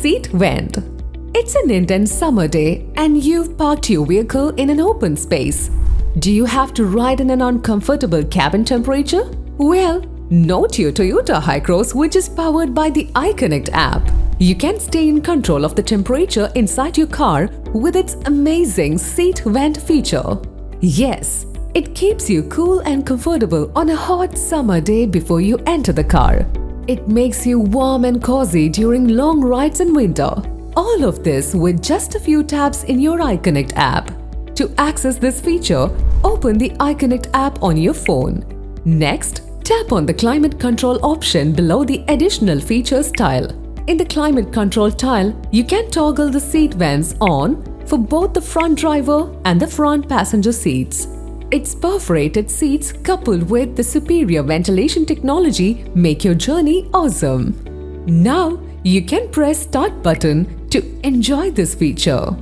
seat vent. It's an intense summer day and you've parked your vehicle in an open space. Do you have to ride in an uncomfortable cabin temperature? Well, note your Toyota Hycross, which is powered by the iConnect app. You can stay in control of the temperature inside your car with its amazing seat vent feature. Yes, it keeps you cool and comfortable on a hot summer day before you enter the car. It makes you warm and cozy during long rides in winter. All of this with just a few taps in your iConnect app. To access this feature, open the iConnect app on your phone. Next, tap on the climate control option below the additional features tile. In the climate control tile, you can toggle the seat vents on for both the front driver and the front passenger seats. Its perforated seats coupled with the superior ventilation technology make your journey awesome. Now, you can press Start button to enjoy this feature.